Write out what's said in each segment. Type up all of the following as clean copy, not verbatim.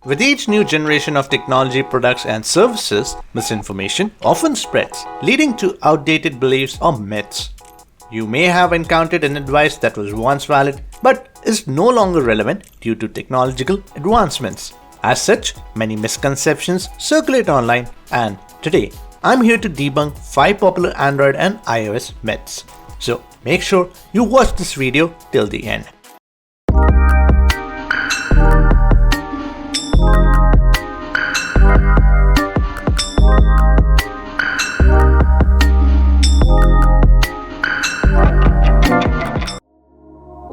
With each new generation of technology products and services, misinformation often spreads, leading to outdated beliefs or myths. You may have encountered an advice that was once valid but is no longer relevant due to technological advancements. As such, many misconceptions circulate online, and today I'm here to debunk 5 popular Android and iOS myths. So make sure you watch this video till the end.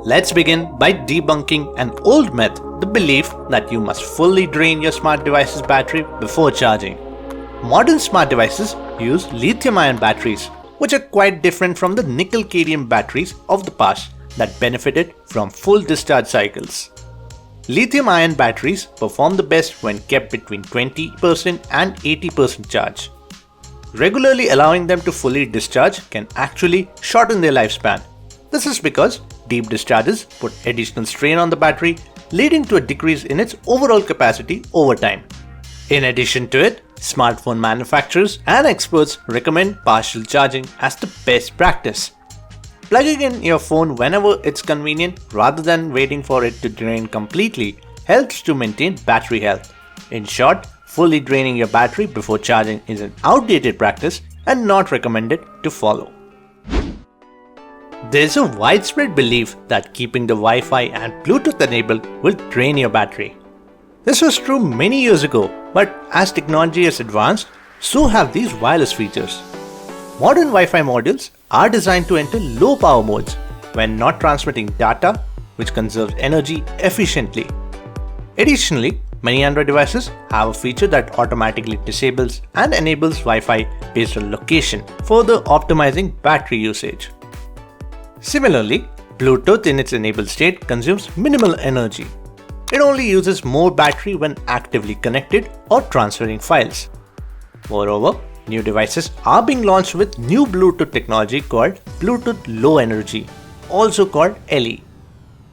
Let's begin by debunking an old myth, the belief that you must fully drain your smart device's battery before charging. Modern smart devices use lithium-ion batteries, which are quite different from the nickel-cadmium batteries of the past that benefited from full discharge cycles. Lithium-ion batteries perform the best when kept between 20% and 80% charge. Regularly allowing them to fully discharge can actually shorten their lifespan. This is because deep discharges put additional strain on the battery, leading to a decrease in its overall capacity over time. In addition to it, smartphone manufacturers and experts recommend partial charging as the best practice. Plugging in your phone whenever it's convenient rather than waiting for it to drain completely helps to maintain battery health. In short, fully draining your battery before charging is an outdated practice and not recommended to follow. There is a widespread belief that keeping the Wi-Fi and Bluetooth enabled will drain your battery. This was true many years ago, but as technology has advanced, so have these wireless features. Modern Wi-Fi modules are designed to enter low power modes when not transmitting data, which conserves energy efficiently. Additionally, many Android devices have a feature that automatically disables and enables Wi-Fi based on location, further optimizing battery usage. Similarly, Bluetooth in its enabled state consumes minimal energy. It only uses more battery when actively connected or transferring files. Moreover, new devices are being launched with new Bluetooth technology called Bluetooth Low Energy, also called LE.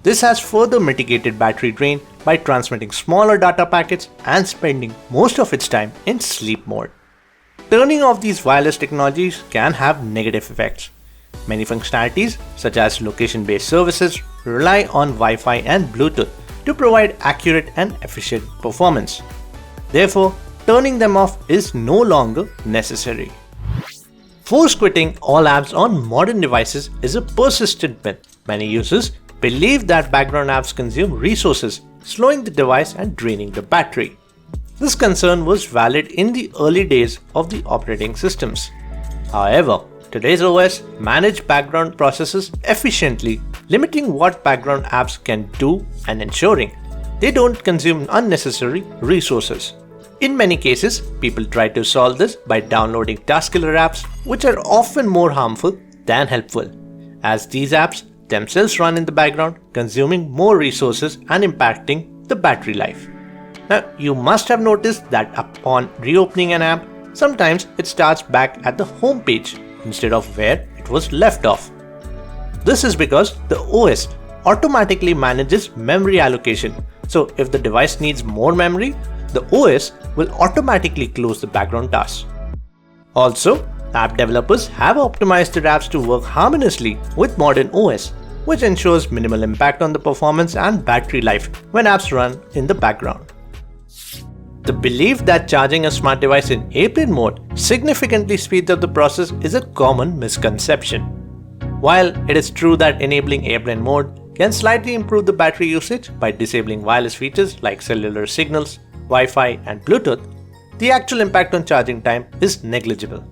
This has further mitigated battery drain by transmitting smaller data packets and spending most of its time in sleep mode. Turning off these wireless technologies can have negative effects. Many functionalities, such as location-based services, rely on Wi-Fi and Bluetooth to provide accurate and efficient performance. Therefore, turning them off is no longer necessary. Force quitting all apps on modern devices is a persistent myth. Many users believe that background apps consume resources, slowing the device and draining the battery. This concern was valid in the early days of the operating systems. However, today's OS manage background processes efficiently, limiting what background apps can do and ensuring they don't consume unnecessary resources. In many cases, people try to solve this by downloading task killer apps, which are often more harmful than helpful, as these apps themselves run in the background, consuming more resources and impacting the battery life. Now, you must have noticed that upon reopening an app, sometimes it starts back at the home page instead of where it was left off. This is because the OS automatically manages memory allocation. So if the device needs more memory, the OS will automatically close the background tasks. Also, app developers have optimized their apps to work harmoniously with modern OS, which ensures minimal impact on the performance and battery life when apps run in the background. The belief that charging a smart device in airplane mode significantly speeds up the process is a common misconception. While it is true that enabling airplane mode can slightly improve the battery usage by disabling wireless features like cellular signals, Wi-Fi, and Bluetooth, the actual impact on charging time is negligible.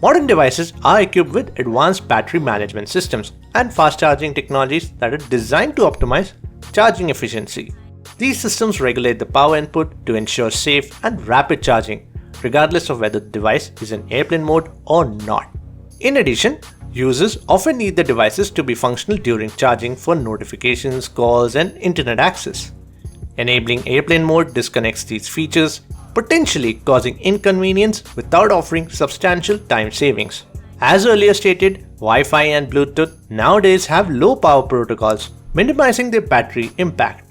Modern devices are equipped with advanced battery management systems and fast charging technologies that are designed to optimize charging efficiency. These systems regulate the power input to ensure safe and rapid charging, regardless of whether the device is in airplane mode or not. In addition, users often need the devices to be functional during charging for notifications, calls, and internet access. Enabling airplane mode disconnects these features, potentially causing inconvenience without offering substantial time savings. As earlier stated, Wi-Fi and Bluetooth nowadays have low power protocols, minimizing their battery impact.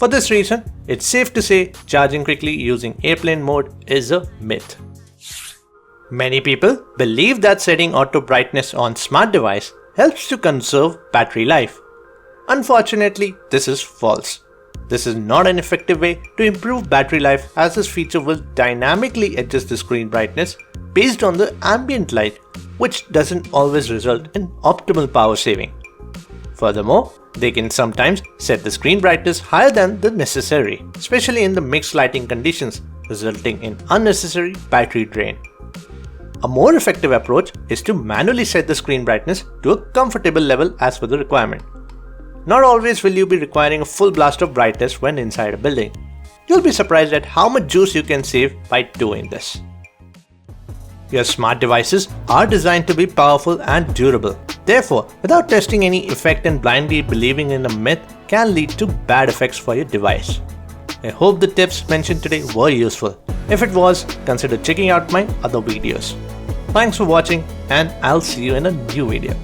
For this reason, it's safe to say charging quickly using airplane mode is a myth. Many people believe that setting auto brightness on smart device helps to conserve battery life. Unfortunately, this is false. This is not an effective way to improve battery life, as this feature will dynamically adjust the screen brightness based on the ambient light, which doesn't always result in optimal power saving. Furthermore, they can sometimes set the screen brightness higher than the necessary, especially in the mixed lighting conditions, resulting in unnecessary battery drain. A more effective approach is to manually set the screen brightness to a comfortable level as per the requirement. Not always will you be requiring a full blast of brightness when inside a building. You'll be surprised at how much juice you can save by doing this. Your smart devices are designed to be powerful and durable. Therefore, without testing any effect and blindly believing in a myth can lead to bad effects for your device. I hope the tips mentioned today were useful. If it was, consider checking out my other videos. Thanks for watching, and I'll see you in a new video.